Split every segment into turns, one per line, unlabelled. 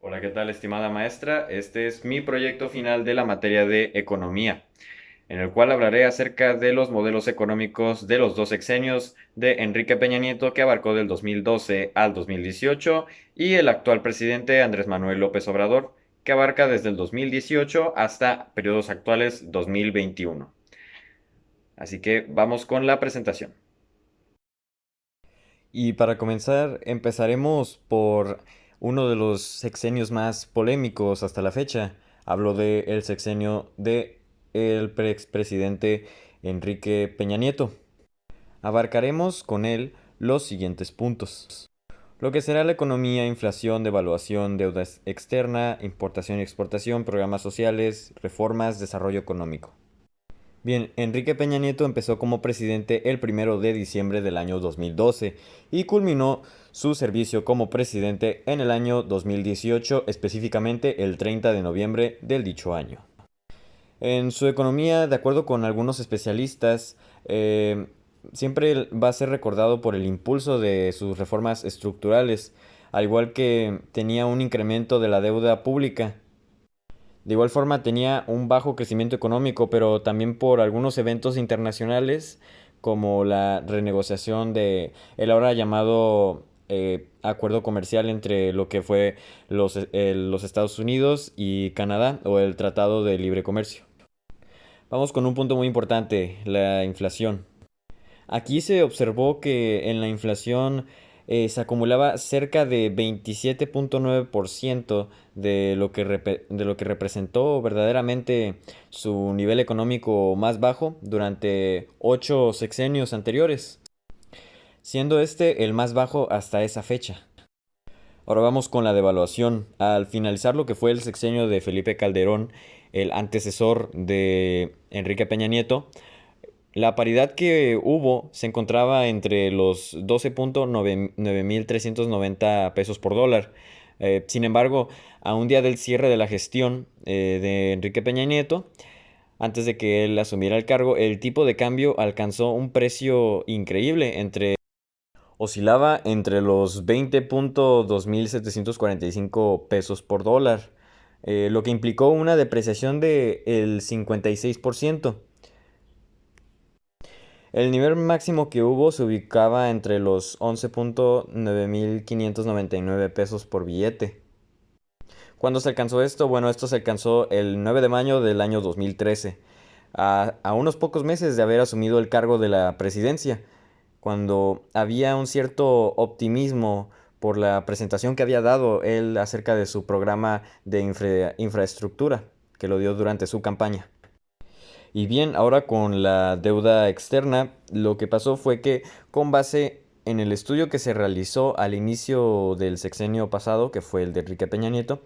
Hola, ¿qué tal, estimada maestra? Este es mi proyecto final de la materia de economía, en el cual hablaré acerca de los modelos económicos de los dos sexenios de Enrique Peña Nieto, que abarcó del 2012 al 2018, y el actual presidente Andrés Manuel López Obrador, que abarca desde el 2018 hasta periodos actuales 2021. Así que vamos con la presentación. Y para comenzar, empezaremos por uno de los sexenios más polémicos hasta la fecha. Hablo del sexenio de el expresidente Enrique Peña Nieto. Abarcaremos con él los siguientes puntos: lo que será la economía, inflación, devaluación, deuda externa, importación y exportación, programas sociales, reformas, desarrollo económico. Bien, Enrique Peña Nieto empezó como presidente el 1 de diciembre del año 2012 y culminó su servicio como presidente en el año 2018, específicamente el 30 de noviembre del dicho año. En su economía, de acuerdo con algunos especialistas, siempre va a ser recordado por el impulso de sus reformas estructurales, al igual que tenía un incremento de la deuda pública. De igual forma tenía un bajo crecimiento económico, pero también por algunos eventos internacionales como la renegociación de el ahora llamado acuerdo comercial entre lo que fue los Estados Unidos y Canadá, o el Tratado de Libre Comercio. Vamos con un punto muy importante: la inflación. Aquí se observó que en la inflación se acumulaba cerca de 27.9% de lo que representó verdaderamente su nivel económico más bajo durante 8 sexenios anteriores, siendo este el más bajo hasta esa fecha. Ahora vamos con la devaluación. Al finalizar lo que fue el sexenio de Felipe Calderón, el antecesor de Enrique Peña Nieto, la paridad que hubo se encontraba entre los 12.9390 pesos por dólar. Sin embargo, a un día del cierre de la gestión de Enrique Peña Nieto, antes de que él asumiera el cargo, el tipo de cambio alcanzó un precio increíble. Oscilaba entre los 20.2745 pesos por dólar, lo que implicó una depreciación del 56%. El nivel máximo que hubo se ubicaba entre los 11.9599 pesos por billete. ¿Cuándo se alcanzó esto? Bueno, esto se alcanzó el 9 de mayo del año 2013, a unos pocos meses de haber asumido el cargo de la presidencia, cuando había un cierto optimismo por la presentación que había dado él acerca de su programa de infraestructura, que lo dio durante su campaña. Y bien, ahora con la deuda externa, lo que pasó fue que, con base en el estudio que se realizó al inicio del sexenio pasado, que fue el de Enrique Peña Nieto,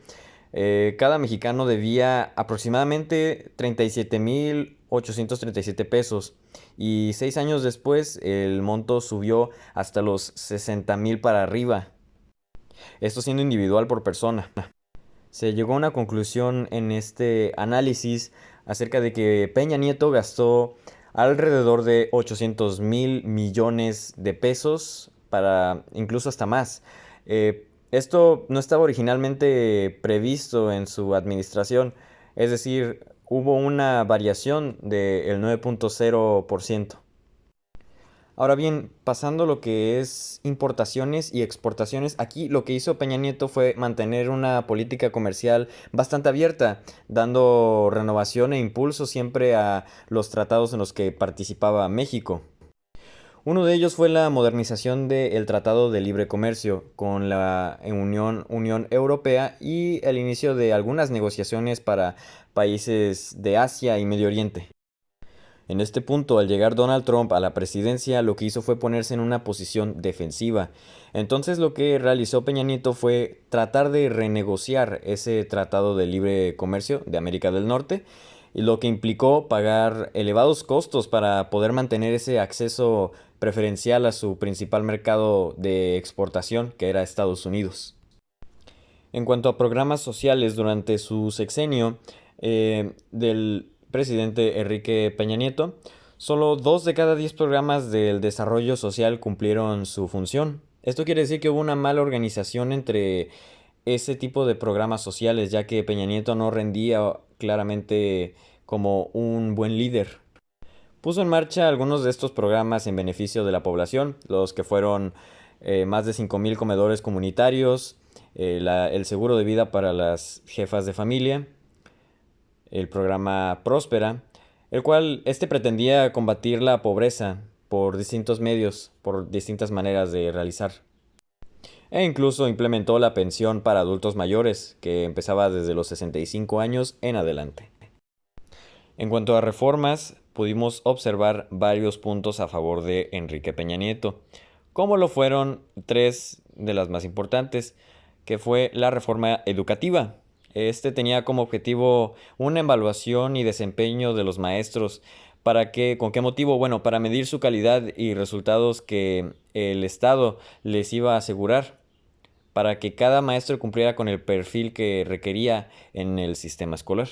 cada mexicano debía aproximadamente 37.837 pesos, y 6 años después el monto subió hasta los 60.000 para arriba, esto siendo individual por persona. Se llegó a una conclusión en este análisis acerca de que Peña Nieto gastó alrededor de 800.000 millones de pesos, para incluso hasta más. Esto no estaba originalmente previsto en su administración, es decir, hubo una variación del 9.0%. Ahora bien, pasando lo que es importaciones y exportaciones, aquí lo que hizo Peña Nieto fue mantener una política comercial bastante abierta, dando renovación e impulso siempre a los tratados en los que participaba México. Uno de ellos fue la modernización del Tratado de Libre Comercio con la Unión Europea, y el inicio de algunas negociaciones para países de Asia y Medio Oriente. En este punto, al llegar Donald Trump a la presidencia, lo que hizo fue ponerse en una posición defensiva. Entonces lo que realizó Peña Nieto fue tratar de renegociar ese tratado de libre comercio de América del Norte, y lo que implicó pagar elevados costos para poder mantener ese acceso preferencial a su principal mercado de exportación, que era Estados Unidos. En cuanto a programas sociales, durante su sexenio del presidente Enrique Peña Nieto, solo 2 de cada 10 programas del desarrollo social cumplieron su función. Esto quiere decir que hubo una mala organización entre ese tipo de programas sociales, ya que Peña Nieto no rendía claramente como un buen líder. Puso en marcha algunos de estos programas en beneficio de la población, los que fueron más de 5,000 comedores comunitarios, el seguro de vida para las jefas de familia, el programa Próspera, el cual pretendía combatir la pobreza por distintos medios, por distintas maneras de realizar. E incluso implementó la pensión para adultos mayores, que empezaba desde los 65 años en adelante. En cuanto a reformas, pudimos observar varios puntos a favor de Enrique Peña Nieto, como lo fueron tres de las más importantes, que fue la reforma educativa. Tenía como objetivo una evaluación y desempeño de los maestros. ¿Con qué motivo? Bueno, para medir su calidad y resultados que el Estado les iba a asegurar, para que cada maestro cumpliera con el perfil que requería en el sistema escolar.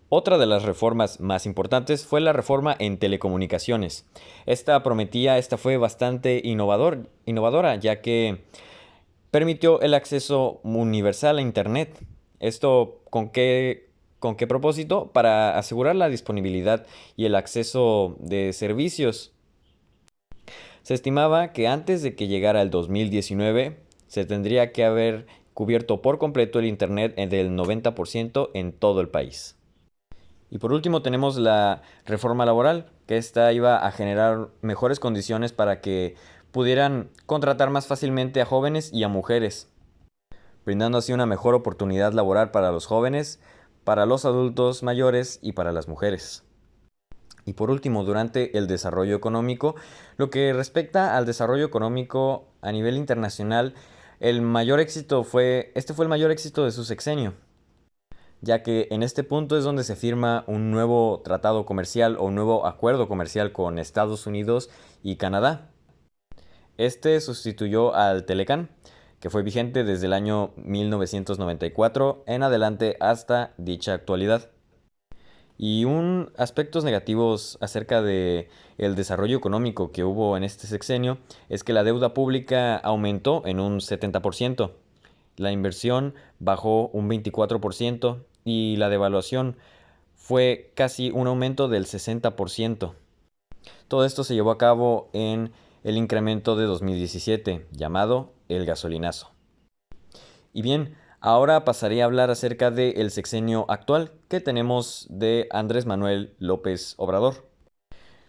Otra de las reformas más importantes fue la reforma en telecomunicaciones. Esta fue bastante innovadora, ya que permitió el acceso universal a Internet. ¿Con qué propósito? Para asegurar la disponibilidad y el acceso de servicios. Se estimaba que antes de que llegara el 2019, se tendría que haber cubierto por completo el Internet del 90% en todo el país. Y por último tenemos la reforma laboral, que esta iba a generar mejores condiciones para que pudieran contratar más fácilmente a jóvenes y a mujeres, brindando así una mejor oportunidad laboral para los jóvenes, para los adultos mayores y para las mujeres. Y por último, durante el desarrollo económico, lo que respecta al desarrollo económico a nivel internacional, fue el mayor éxito de su sexenio, ya que en este punto es donde se firma un nuevo tratado comercial o un nuevo acuerdo comercial con Estados Unidos y Canadá. Sustituyó al Telecán, que fue vigente desde el año 1994 en adelante hasta dicha actualidad. Y aspectos negativos acerca de el desarrollo económico que hubo en este sexenio es que la deuda pública aumentó en un 70%, la inversión bajó un 24% y la devaluación fue casi un aumento del 60%. Todo esto se llevó a cabo en el incremento de 2017, llamado el gasolinazo. Y bien, ahora pasaré a hablar acerca del sexenio actual que tenemos de Andrés Manuel López Obrador.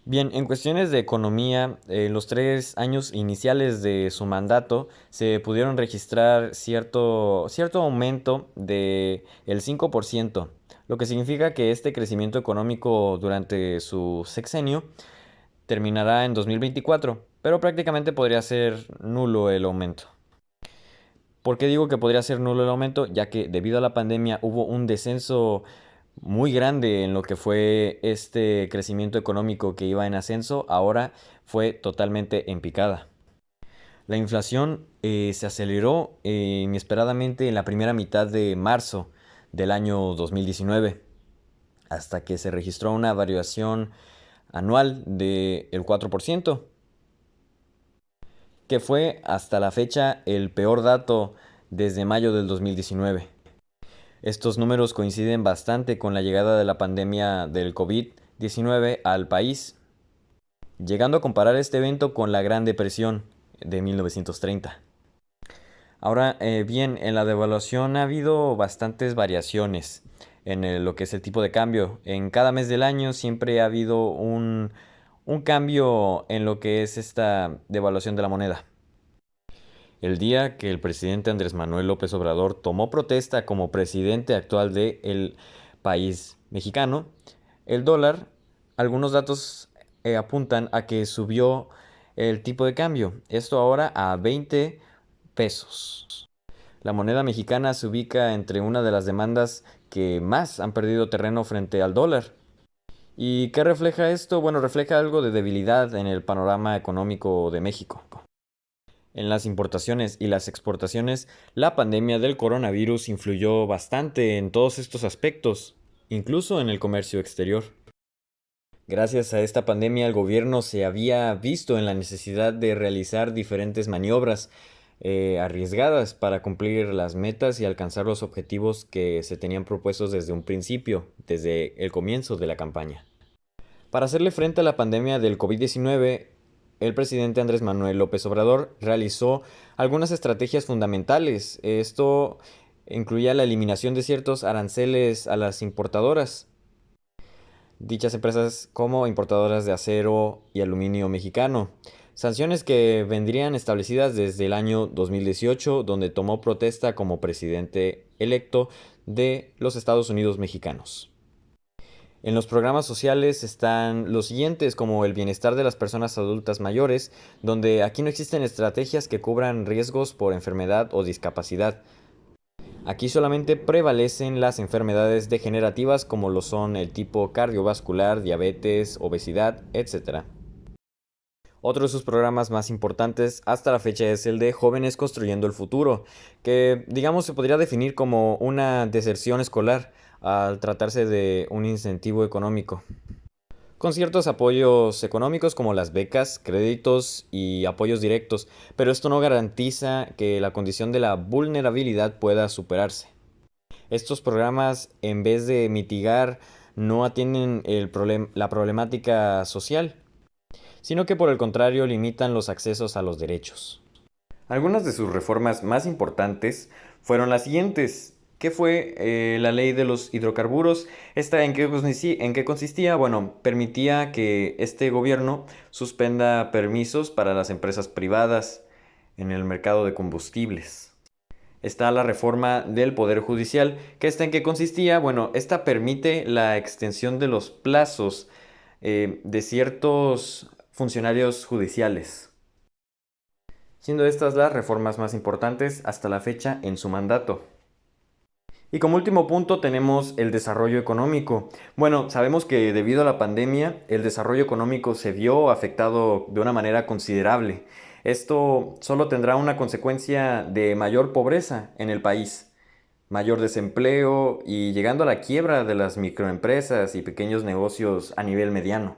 Bien, en cuestiones de economía, en los 3 años iniciales de su mandato se pudieron registrar cierto aumento del 5%, lo que significa que este crecimiento económico durante su sexenio terminará en 2024, pero prácticamente podría ser nulo el aumento. ¿Por qué digo que podría ser nulo el aumento? Ya que debido a la pandemia hubo un descenso muy grande en lo que fue este crecimiento económico que iba en ascenso, ahora fue totalmente en picada. La inflación se aceleró inesperadamente en la primera mitad de marzo del año 2019, hasta que se registró una variación anual del 4%, que fue hasta la fecha el peor dato desde mayo del 2019. Estos números coinciden bastante con la llegada de la pandemia del COVID-19 al país, llegando a comparar este evento con la Gran Depresión de 1930. Ahora, bien, en la devaluación ha habido bastantes variaciones en lo que es el tipo de cambio. En cada mes del año siempre ha habido un cambio en lo que es esta devaluación de la moneda. El día que el presidente Andrés Manuel López Obrador tomó protesta como presidente actual del país mexicano, el dólar, algunos datos apuntan a que subió el tipo de cambio. Esto ahora a 20 pesos. La moneda mexicana se ubica entre una de las demandas que más han perdido terreno frente al dólar. ¿Y qué refleja esto? Bueno, refleja algo de debilidad en el panorama económico de México. En las importaciones y las exportaciones, la pandemia del coronavirus influyó bastante en todos estos aspectos, incluso en el comercio exterior. Gracias a esta pandemia, el gobierno se había visto en la necesidad de realizar diferentes maniobras arriesgadas para cumplir las metas y alcanzar los objetivos que se tenían propuestos desde un principio, desde el comienzo de la campaña. Para hacerle frente a la pandemia del COVID-19, el presidente Andrés Manuel López Obrador realizó algunas estrategias fundamentales. Esto incluía la eliminación de ciertos aranceles a las importadoras. Dichas empresas como importadoras de acero y aluminio mexicano. Sanciones que vendrían establecidas desde el año 2018, donde tomó protesta como presidente electo de los Estados Unidos mexicanos. En los programas sociales están los siguientes, como el bienestar de las personas adultas mayores, donde aquí no existen estrategias que cubran riesgos por enfermedad o discapacidad. Aquí solamente prevalecen las enfermedades degenerativas como lo son el tipo cardiovascular, diabetes, obesidad, etc. Otro de sus programas más importantes hasta la fecha es el de Jóvenes Construyendo el Futuro, que digamos se podría definir como una deserción escolar al tratarse de un incentivo económico, con ciertos apoyos económicos como las becas, créditos y apoyos directos, pero esto no garantiza que la condición de la vulnerabilidad pueda superarse. Estos programas, en vez de mitigar, no atienden la problemática social, sino que por el contrario limitan los accesos a los derechos. Algunas de sus reformas más importantes fueron las siguientes. ¿Qué fue la ley de los hidrocarburos? ¿Esta en qué consistía? Bueno, permitía que este gobierno suspenda permisos para las empresas privadas en el mercado de combustibles. Está la reforma del Poder Judicial. ¿Que esta en qué consistía? Bueno, esta permite la extensión de los plazos de ciertos funcionarios judiciales, siendo estas las reformas más importantes hasta la fecha en su mandato. Y como último punto tenemos el desarrollo económico. Bueno, sabemos que debido a la pandemia el desarrollo económico se vio afectado de una manera considerable. Esto solo tendrá una consecuencia de mayor pobreza en el país, mayor desempleo y llegando a la quiebra de las microempresas y pequeños negocios a nivel mediano.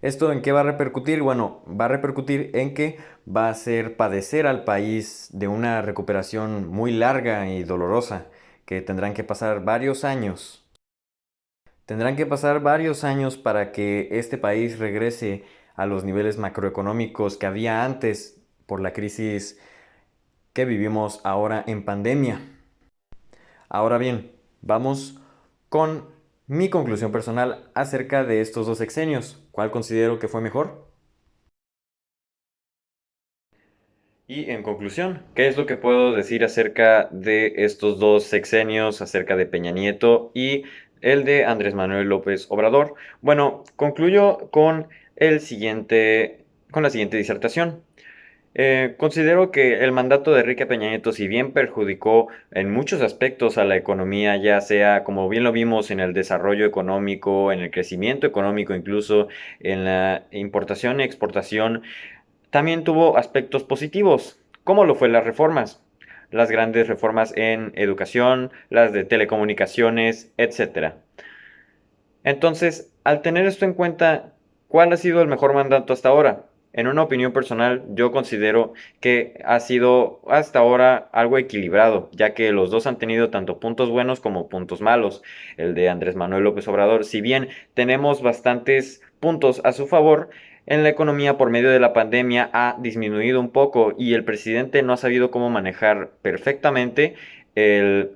¿Esto en qué va a repercutir? Bueno, va a repercutir en que va a hacer padecer al país de una recuperación muy larga y dolorosa, que tendrán que pasar varios años. Tendrán que pasar varios años para que este país regrese a los niveles macroeconómicos que había antes por la crisis que vivimos ahora en pandemia. Ahora bien, vamos con mi conclusión personal acerca de estos dos sexenios. ¿Cuál considero que fue mejor? Y en conclusión, ¿qué es lo que puedo decir acerca de estos dos sexenios, acerca de Peña Nieto y el de Andrés Manuel López Obrador? Bueno, concluyo con con la siguiente disertación. Considero que el mandato de Enrique Peña Nieto, si bien perjudicó en muchos aspectos a la economía, ya sea como bien lo vimos en el desarrollo económico, en el crecimiento económico, incluso en la importación y exportación, también tuvo aspectos positivos, como lo fue las reformas, las grandes reformas en educación, las de telecomunicaciones, etcétera. Entonces, al tener esto en cuenta, ¿cuál ha sido el mejor mandato hasta ahora? En una opinión personal, yo considero que ha sido hasta ahora algo equilibrado, ya que los dos han tenido tanto puntos buenos como puntos malos. El de Andrés Manuel López Obrador, si bien tenemos bastantes puntos a su favor, en la economía por medio de la pandemia ha disminuido un poco y el presidente no ha sabido cómo manejar perfectamente el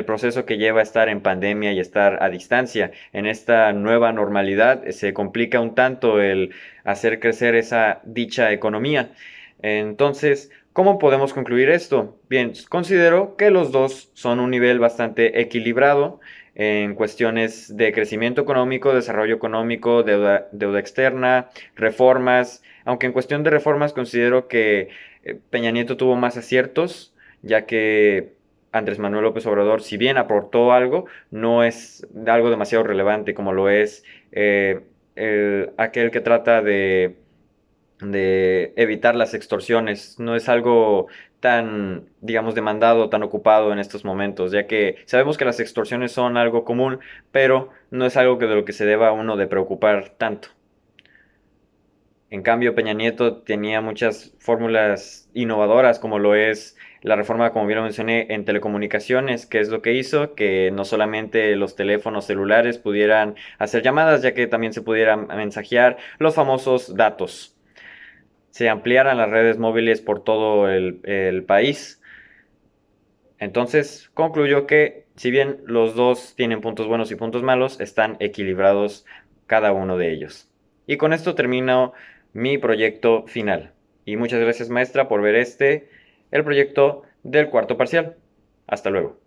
proceso que lleva a estar en pandemia y estar a distancia. En esta nueva normalidad se complica un tanto el hacer crecer esa dicha economía. Entonces, ¿cómo podemos concluir esto? Bien, considero que los dos son un nivel bastante equilibrado en cuestiones de crecimiento económico, desarrollo económico, deuda externa, reformas, aunque en cuestión de reformas considero que Peña Nieto tuvo más aciertos, ya que Andrés Manuel López Obrador, si bien aportó algo, no es algo demasiado relevante como lo es aquel que trata de evitar las extorsiones. No es algo tan, digamos, demandado, tan ocupado en estos momentos, ya que sabemos que las extorsiones son algo común, pero no es algo de lo que se deba a uno de preocupar tanto. En cambio, Peña Nieto tenía muchas fórmulas innovadoras, como lo es la reforma, como bien lo mencioné, en telecomunicaciones, que es lo que hizo que no solamente los teléfonos celulares pudieran hacer llamadas, ya que también se pudieran mensajear los famosos datos. Se ampliaran las redes móviles por todo el país. Entonces, concluyo que si bien los dos tienen puntos buenos y puntos malos, están equilibrados cada uno de ellos. Y con esto termino mi proyecto final. Y muchas gracias, maestra, por ver el proyecto del cuarto parcial. Hasta luego.